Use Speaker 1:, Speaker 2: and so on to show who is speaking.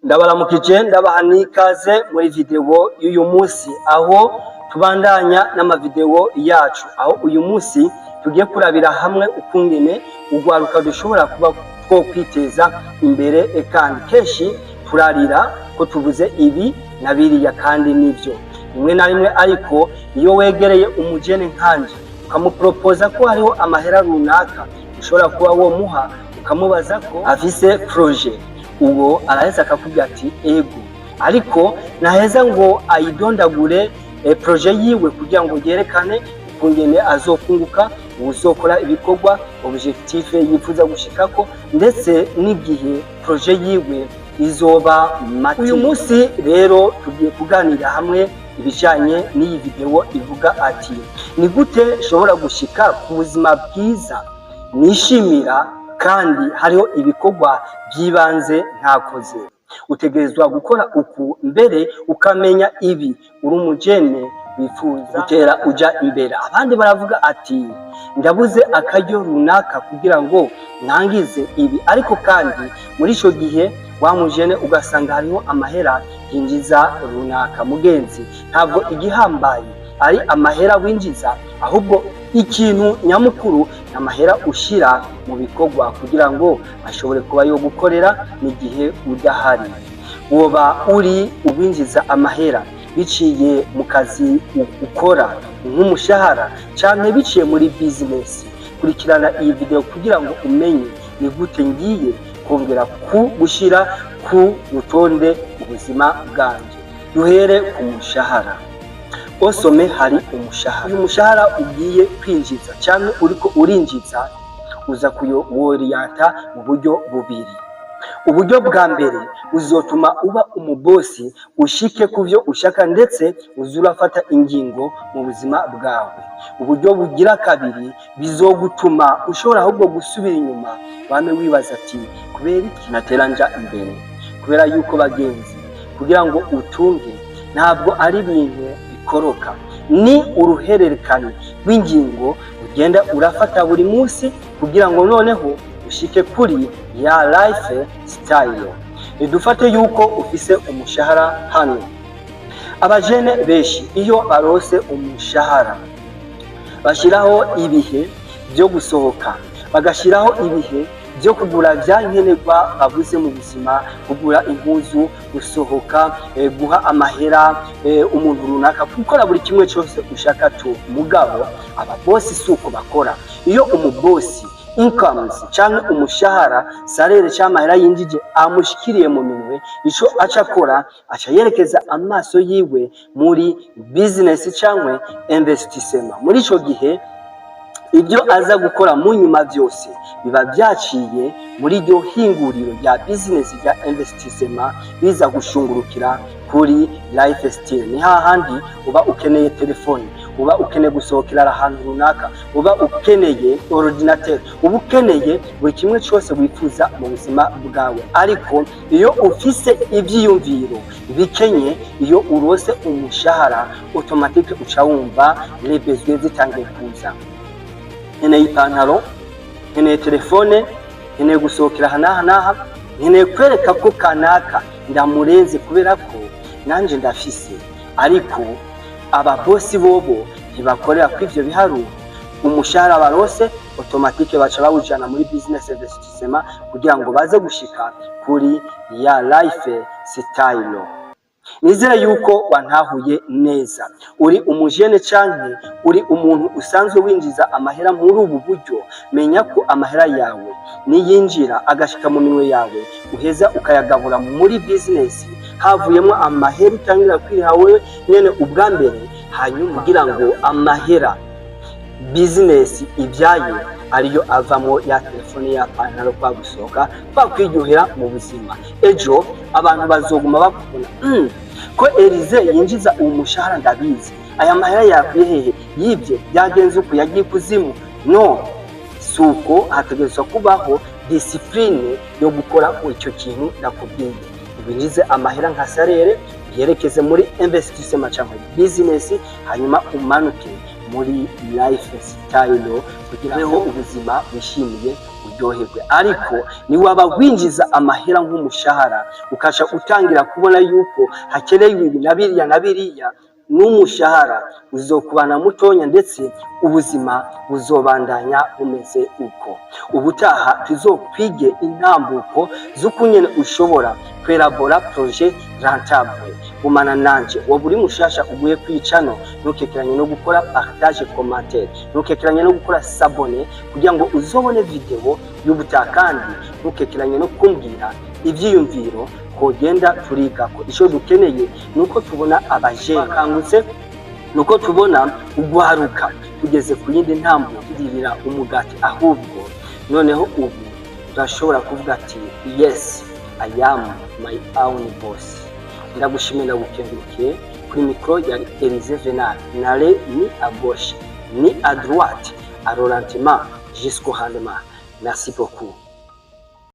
Speaker 1: Ndabaramukije ndabaha n'ikaze muri video y'uyu munsi aho tubandanya n'amavideo yacu, aho uyu munsi tugiye kurabira hamwe ukungene ugwaruka dushobora kuba two kwiteza imbere, kandi kenshi turarira ko tubuze ibi na biriya kandi nivyo rimwe na rimwe. Ariko iyo wegereye umujene nkanje ukamupropoza ko hariho amahera runaka ushobora kuba wo muha, ukamubaza ko afise projet, uwo araheza akakubwira ati ego, ariko naheza ngo ayidondagure projet yiwe kugira ngo yerekane ukungene azokunguka, uzokora ibikorwa objectif yifuza gushikako, ndetse n'igihe projet yiwe izoba mati. Uyu munsi rero tugiye kuganira hamwe ibijanye n'iyi video ivuga ati ni gute nshobora gushika ku buzima bwiza nishimira kandi hariho ibikorwa by'ibanze ntakoze. Utegerezwa gukora uku mbere ukamenya ibi uri umujene wifuza gutera uja imbere. Abandi baravuga ati ndabuze akaryo runaka kugira ngo nangize ibi, ariko kandi muri ico gihe wa mujene ugasanga hariho amahera yinjiza runaka. Mugenzi, ntabwo igihambaye ari amahera winjiza, ahubwo ikintu nyamukuru n'amahera ushira mu bikorwa kugira ngo ashobore kuba yo gukorera n'igihe udahari. Woba uri ubinjiza amahera biciye mu kazi ukora nk'umushahara canke biciye muri business, kurikirana iyi video kugira ngo umenye ni gute ngiye kongera gushira ku rutonde ubuzima bwanje. Duhere ku mushahara. Osome hari umushahara. Uyu mushahara ugiye kwinjiza cyane uriko urinjiza uza kuyoriyanta mu buryo bubiri. Uburyo bwa mbere uzotuma uba umubosi, ushike kuvyo ushaka, ndetse uzurafata ingingo mu buzima bwawe. Uburyo bugira kabiri bizogutuma ushobora ahubwo gusubira inyuma, bame wibaza ati kubera iki nateranja imbere? Kubera yuko bagenzi, kugira ngo utunge ntabwo ari ibintu bikoroka, ni uruhererekane rw'ingingo ugenda urafata buri munsi kugira ngo noneho ushike kuri ya life style. Nidufate yuko ufise umushahara hano. Abajene benshi iyo barose umushahara bashiraho ibihe byo gusohoka, bagashiraho ibihe byo kugura vyankenerwa babuze mu buzima, kugura impuzu, gusohoka, guha amahera umuntu runaka, gukora buri kimwe cyose ushaka tu. Mugabo ababosi suko bakora. Iyo umubosi incomes canke umushahara salary cy'amahera yinjije amushikiriye mu minwe, ico aca akora aca yerekeza amaso yiwe muri business canke investissement. Muri ico gihe ibyo aza gukora mu nyuma byose biba byaciye muri ryo hinguriro rya business rya investissement, biza gushungurukira kuri lifestyle. Ni hahandi uba ukeneye telefone, uba ukeneye gusohokera ahantu runaka, uba ukeneye ordinateur, uba ukeneye buri kimwe cyose wifuza mu buzima bwawe. Ariko iyo ufise ibyiyumviro bikenye, iyo urose umushahara automatique uca wumva les besoins zitangiye kuza. Nkeneye ipantaro, nkeneye telefone, nkeneye gusohokera hanaha, nkeneye kwereka ko kanaka ndamurenze kubera ko nanje ndafise. Ariko ababosi bobo ntibakorera ku ivyo biharuro. Umushahara barose automatique baca bawujana muri business investissement kugira ngo baze gushika kuri ya life style. Nizera yuko wantahuye neza. Uri umujene canke uri umuntu usanzwe winjiza amahera muri ubu buryo, menya ko amahera yawe niyinjira agashika mu minwe yawe, uheza ukayagabura muri business, havuyemo amahera utangira kwihawe nyene ubwa mbere, hanyuma kugira ngo amahera business ibyaye ariyo avamo ya telefone, ya pantaro, kwa gusohoka, kwa kwiryohera mu buzima. Ejo abantu bazoguma bakubona ko Elize yinjiza uwo mushahara, ndabizi aya mahera yakuye hehe, yibye, byagenze uko, yagiye kuzimu. No, suko hategerezwa kubaho discipline yo gukora icyo kintu nakubwiye. Ubinjize amahera nka salary yerekeze muri investissement cyangwa business, hanyuma umanuke muri lifestyle kugira ngo ubuzima wishimiye uryoherwe. Ariko ni waba winjiza amahera nk'umushahara ukasha utangira kubona yuko hakenewe ibi na biriya, n'umushahara uzokubana mutonya ndetse ubuzima buzobandanya bumeze uko. Ubutaha tuzokwige intambuko z'ukunyene ushobora kwelabora projet rentable. Gumana nanje waburi mushasha uguye kwicano, ntukekeranye no gukora partage, commentaire, ntukekeranye no gukora s'abonner kugira ngo uzobone video y'ubutaha, kandi ntukekeranye no kumbwira ivyiyumviro kogenda turigako. Ico dukeneye nuko tubona abajene bakangutse, nuko tubona ugwaruka tugeze ku yindi ntambuko turirira umugati, ahubwo noneho ubu turashobora kuvuga ati yes, I am my own boss. Ndagushimira ndagukengurukiye. Kuri mikro ya Elise Venal, nale ni à gauche ni à droite, à ralentement jusqu'au rendement. Merci beaucoup.